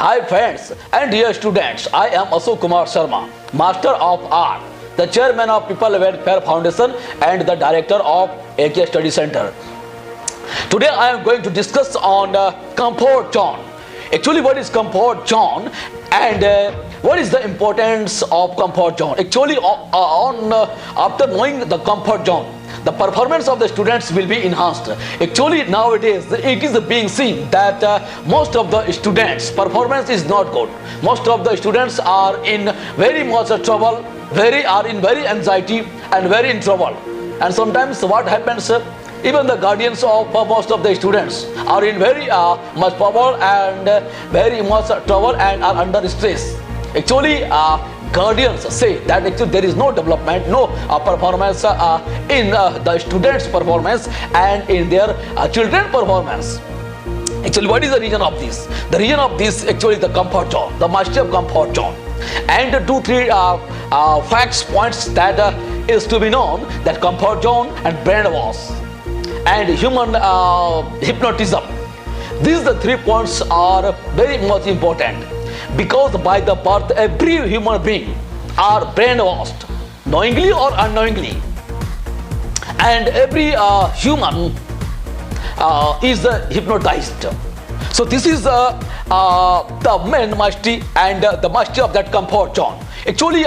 Hi friends and dear students, I am Ashok Kumar Sharma, Master of Art, the Chairman of People Welfare Foundation and the Director of AK Study Center. Today I am going to discuss on comfort zone. Actually, what is comfort zone and what is the importance of comfort zone? Actually, after knowing the comfort zone, the performance of the students will be enhanced. Actually, nowadays it is being seen that most of the students' performance is not good. Most of the students are in very much trouble, are in very anxiety and very in trouble. And sometimes what happens? Even the guardians of most of the students are in very much trouble and very much trouble and are under stress. Actually, guardians say that actually there is no development, no performance in the students' performance and in their children's performance. Actually, what is the reason of this? The reason of this actually the comfort zone, the mastery of comfort zone, and two, three facts points that is to be known that comfort zone and brainwash and human hypnotism. These the 3 points are very much important because by the birth every human being are brainwashed knowingly or unknowingly, and every human is hypnotized. So this is the main mastery and the mastery of that comfort zone. Actually,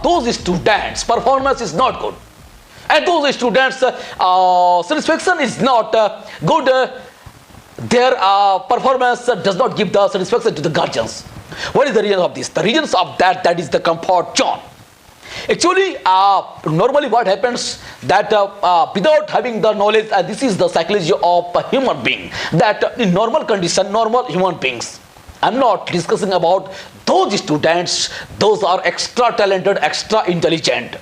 those students' performance is not good. And those students' satisfaction is not good. Their performance does not give the satisfaction to the guardians. What is the reason of this? The reasons of that is the comfort zone. Actually, normally what happens that without having the knowledge, this is the psychology of a human being, that in normal condition, normal human beings. I'm not discussing about those students, those are extra talented, extra intelligent.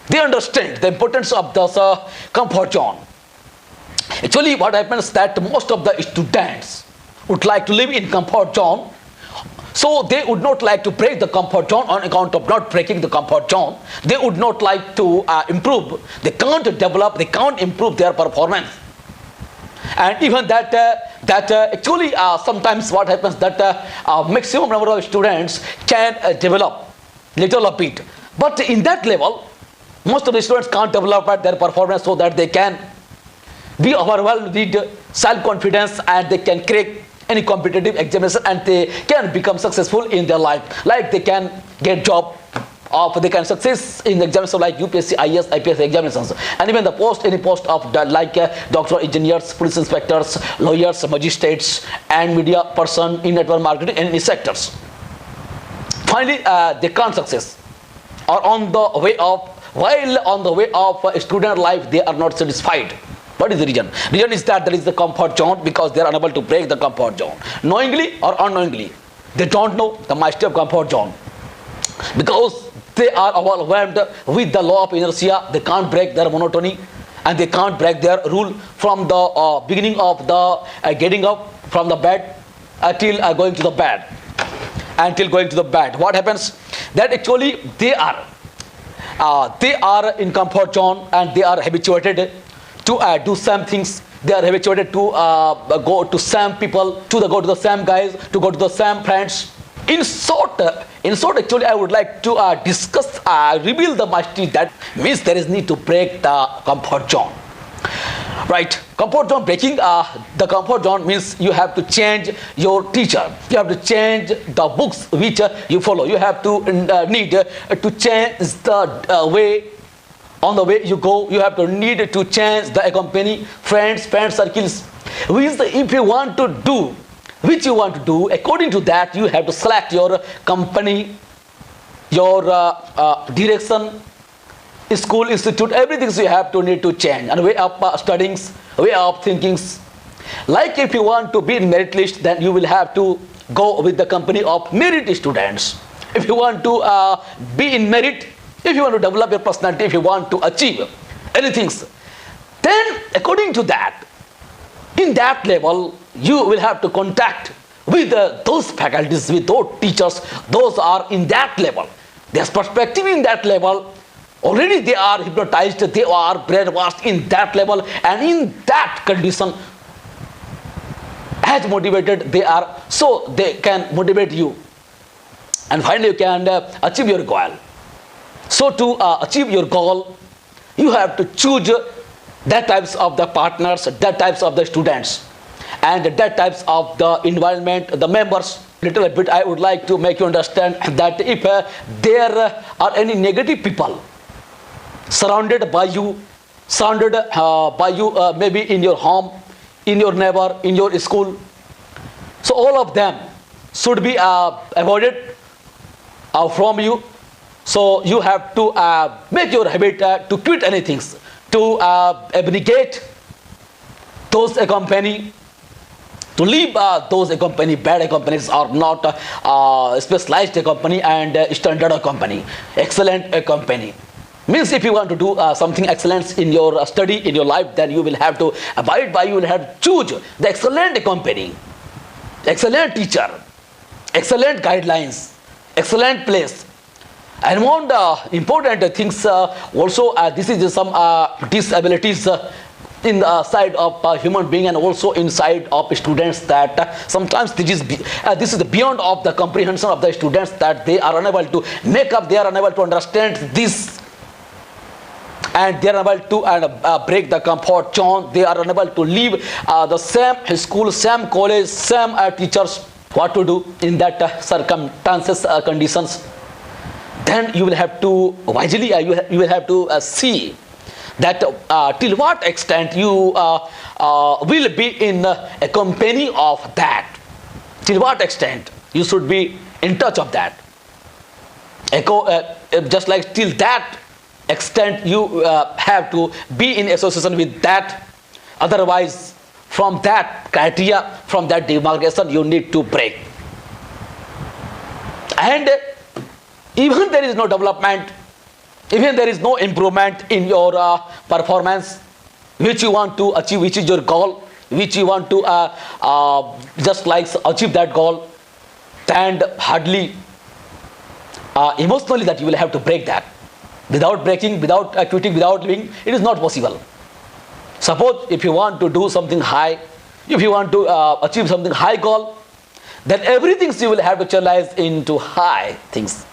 They understand the importance of the comfort zone. Actually, what happens that most of the students would like to live in comfort zone, so they would not like to break the comfort zone on account of not breaking the comfort zone. They would not like to improve. They can't develop. They can't improve their performance. And even that actually sometimes what happens that maximum number of students can develop little a bit, but in that level most of the students can't develop at their performance so that they can be overwhelmed with self-confidence and they can crack any competitive examination and they can become successful in their life. Like they can get job or they can success in examinations like UPSC, IAS, IPS examinations, and even the post, any post of like doctor, engineers, police inspectors, lawyers, magistrates, and media person in network marketing and in sectors. Finally, they can't success or on the way of. While on the way of student life, they are not satisfied. What is the reason? Reason is that there is the comfort zone because they are unable to break the comfort zone. Knowingly or unknowingly, they don't know the mastery of comfort zone. Because they are overwhelmed with the law of inertia, they can't break their monotony and they can't break their rule from the beginning of the getting up from the bed till going to the bed. Until going to the bed. What happens? That actually they are in comfort zone and they are habituated to do some things. They are habituated to go to some people, go to the same guys, to go to the same friends. In short, actually, I would like to discuss, reveal the mastery that means there is need to break the comfort zone. Right, comfort zone breaking. The comfort zone means you have to change your teacher. You have to change the books which you follow. You have to need to change the way. On the way you go, you have to need to change the accompany friend circles. If you want to do, which you want to do, according to that you have to select your company, your direction, school, institute, everything you have to need to change, and way of studying, way of thinking. Like if you want to be in merit list, then you will have to go with the company of merit students. If you want to be in merit, if you want to develop your personality, if you want to achieve anything, then according to that, in that level, you will have to contact with those faculties, with those teachers, those are in that level. There's perspective in that level. Already they are hypnotized, they are brainwashed in that level, and in that condition, as motivated they are, so they can motivate you, and finally you can achieve your goal. So to achieve your goal, you have to choose that types of the partners, that types of the students, and that types of the environment, the members. Little bit I would like to make you understand that if there are any negative people surrounded by you, maybe in your home, in your neighbor, in your school, so all of them should be avoided from you. So you have to make your habit to quit anything, to abnegate those company, to leave those company, bad companies are not specialized company and standard company, excellent company. Means if you want to do something excellence in your study, in your life, then you will have to abide by, you will have to choose the excellent company, excellent teacher, excellent guidelines, excellent place. And one important things also, this is some disabilities in the side of human being and also inside of students, that sometimes this is beyond of the comprehension of the students, that they are unable to make up, they are unable to understand this, and they are unable to break the comfort zone, they are unable to leave the same school, same college, same teachers. What to do in that circumstances, conditions? Then you will have to wisely, you will have to see that till what extent you will be in a company of that, till what extent you should be in touch of that, just like till that extent you have to be in association with that. Otherwise, from that criteria, from that demarcation, you need to break. And even there is no development, even there is no improvement in your performance, which you want to achieve, which is your goal, which you want to just like achieve that goal, and hardly emotionally that you will have to break that. Without breaking, without quitting, without leaving, it is not possible. Suppose if you want to do something high, if you want to achieve something high goal, then everything you will have to channelize into high things.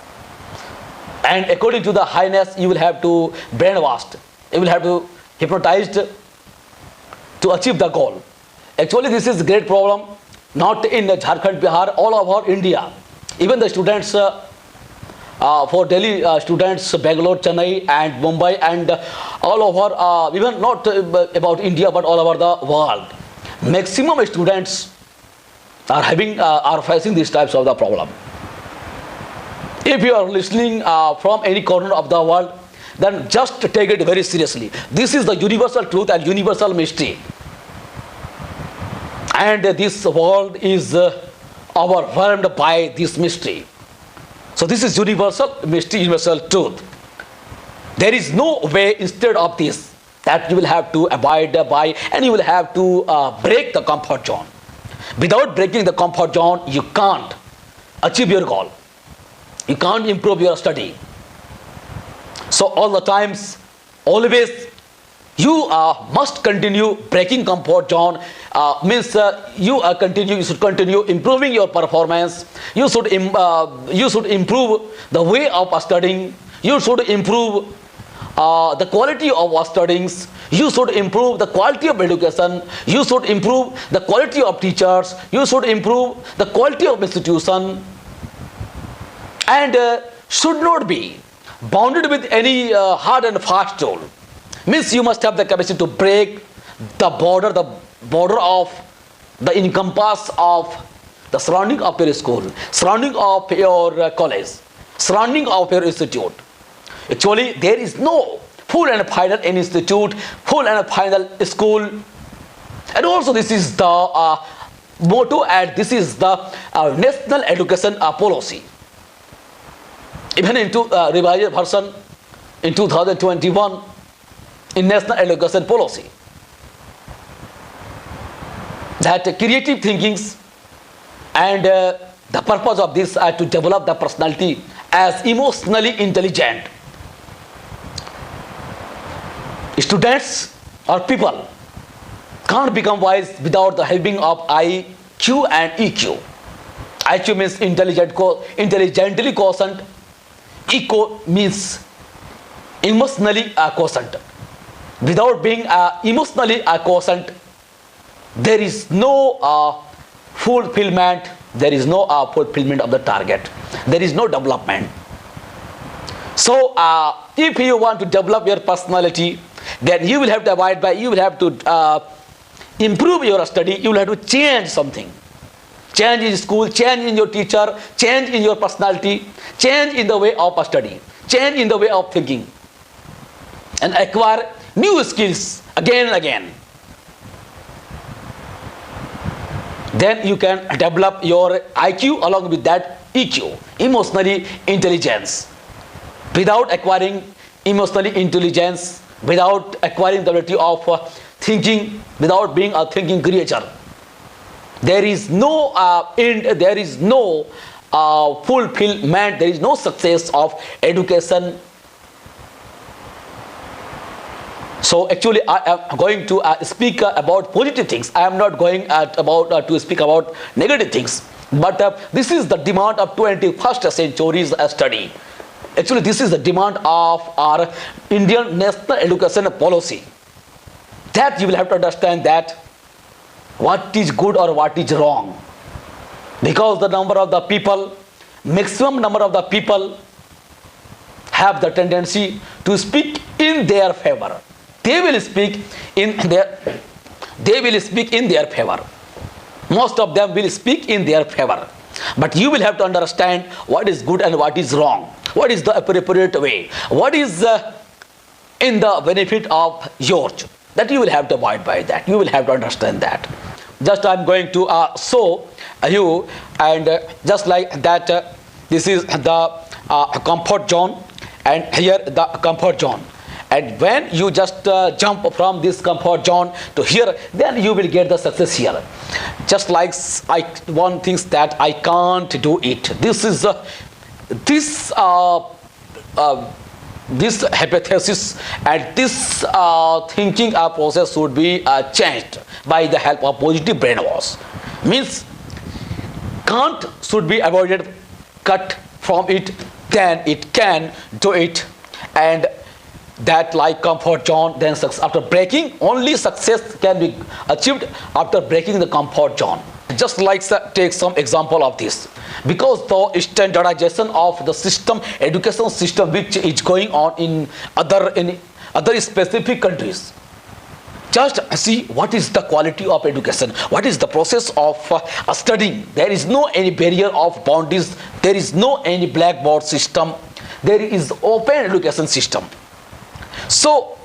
And according to the highness, you will have to brainwashed, you will have to hypnotized to achieve the goal. Actually, this is a great problem, not in Jharkhand, Bihar, all over India. Even the students, for Delhi students, Bangalore, Chennai and Mumbai and all over, even not about India but all over the world, maximum students are facing these types of the problem. If you are listening from any corner of the world, then just take it very seriously. This is the universal truth and universal mystery. And this world is overwhelmed by this mystery. So this is universal mystery, universal truth. There is no way instead of this that you will have to abide by, and you will have to break the comfort zone. Without breaking the comfort zone, you can't achieve your goal. You can't improve your study. So all the times, always, you must continue breaking comfort zone. Means you should continue improving your performance. You should improve the way of studying. You should improve the quality of studies. You should improve the quality of education. You should improve the quality of teachers. You should improve the quality of institution. And should not be bounded with any hard and fast rule. Means you must have the capacity to break the border of the encompass of the surrounding of your school, surrounding of your college, surrounding of your institute. Actually, there is no full and final institute, full and final school. And also this is the motto, and this is the national education policy. Even into revised version in 2021 in national education policy, that creative thinkings and the purpose of this are to develop the personality as emotionally intelligent. Students or people can't become wise without the helping of I, Q and EQ. IQ means intelligently quotient. EQ means emotionally quotient. Without being emotionally quotient, there is no fulfillment. There is no fulfillment of the target. There is no development. So, if you want to develop your personality, then you will have to abide by. You will have to improve your study. You will have to change something. Change in school, change in your teacher, change in your personality, change in the way of study, change in the way of thinking, and acquire new skills again and again. Then you can develop your IQ along with that EQ, emotionally intelligence. Without acquiring emotionally intelligence, without acquiring the ability of thinking, without being a thinking creature, there is no end, there is no fulfillment, there is no success of education. So actually I am going to speak about positive things. I am not going to speak about negative things. But this is the demand of 21st century's study. Actually, this is the demand of our Indian national education policy. That you will have to understand that what is good or what is wrong. Because the number of the people, maximum number of the people have the tendency to speak in their favor. They will speak in their favor. Most of them will speak in their favor. But you will have to understand what is good and what is wrong. What is the appropriate way? What is in the benefit of yours? That you will have to abide by that. You will have to understand that. Just I am going to show you, and just like that, this is the comfort zone, and here the comfort zone. And when you just jump from this comfort zone to here, then you will get the success here. Just like one thinks that I can't do it. This is this hypothesis and this thinking process should be changed by the help of positive brainwash. Means can't should be avoided, cut from it, then it can do it. And that like comfort zone, then after breaking, only success can be achieved after breaking the comfort zone. Just like take some example of this. Because the standardization of the system, education system, which is going on in other specific countries. Just see what is the quality of education, what is the process of studying. There is no any barrier of boundaries, there is no any blackboard system, there is open education system. So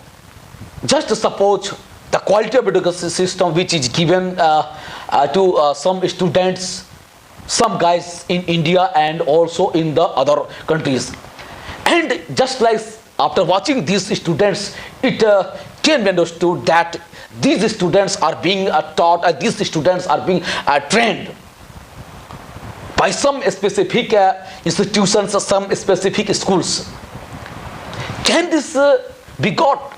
just suppose the quality of education system which is given to some students, some guys in India and also in the other countries. And just like after watching these students, it can be understood that these students are being taught, these students are being trained by some specific institutions, some specific schools. Can this be got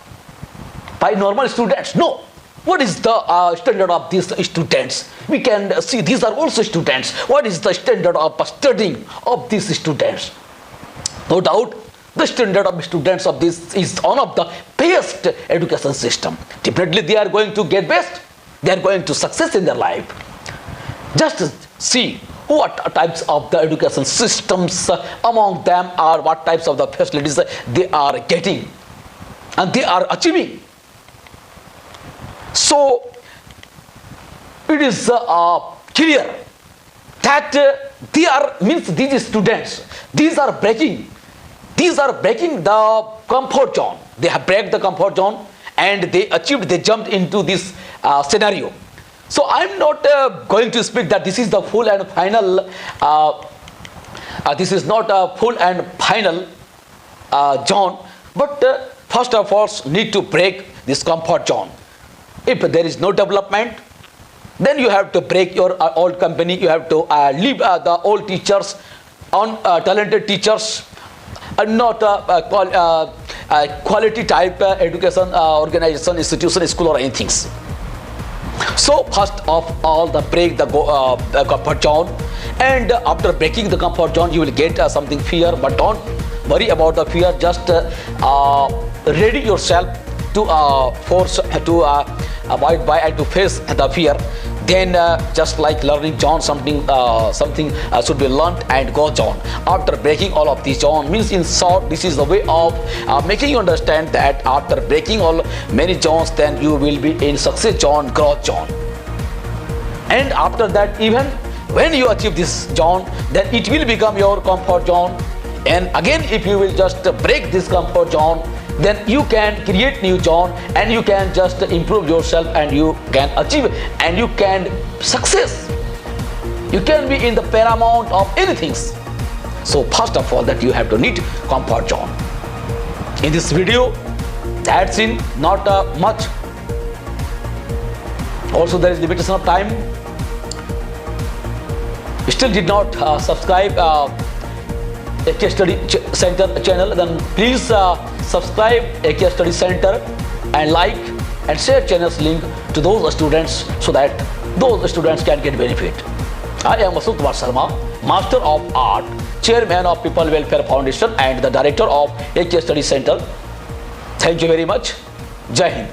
by normal students? No. What is the standard of these students? We can see these are also students. What is the standard of studying of these students? No doubt, the standard of students of this is one of the best education system. Definitely they are going to get best. They are going to success in their life. Just see what types of the education systems among them are, what types of the facilities they are getting and they are achieving. So it is clear that they are these students, these are breaking the comfort zone. They have break the comfort zone and they jumped into this scenario. So I am not going to speak that this is the full and final. This is not a full and final zone, but first of all need to break this comfort zone. If there is no development, then you have to break your old company. You have to leave the old teachers, talented teachers, and not quality type education organization, institution, school or anything. So first of all, break the comfort zone, and after breaking the comfort zone, you will get something fear. But don't worry about the fear. Just ready yourself to force to avoid by and to face the fear. Then just like learning zone, something should be learned and go zone. After breaking all of these zone, means in short, this is the way of making you understand that after breaking all many zones, then you will be in success zone, growth zone. And after that, even when you achieve this zone, then it will become your comfort zone. And again, if you will just break this comfort zone, then you can create new zone and you can just improve yourself and you can achieve and you can success. You can be in the paramount of anything. So first of all, that you have to need comfort zone. In this video, that's in not much. Also, there is limitation of time. Still did not subscribe AK Study Center channel, then please subscribe AK Study Center and like and share channel's link to those students so that those students can get benefit. I am Ashok Kumar Sharma, Master of Art, Chairman of People Welfare Foundation and the Director of AK Study Center. Thank you very much. Jai Hind.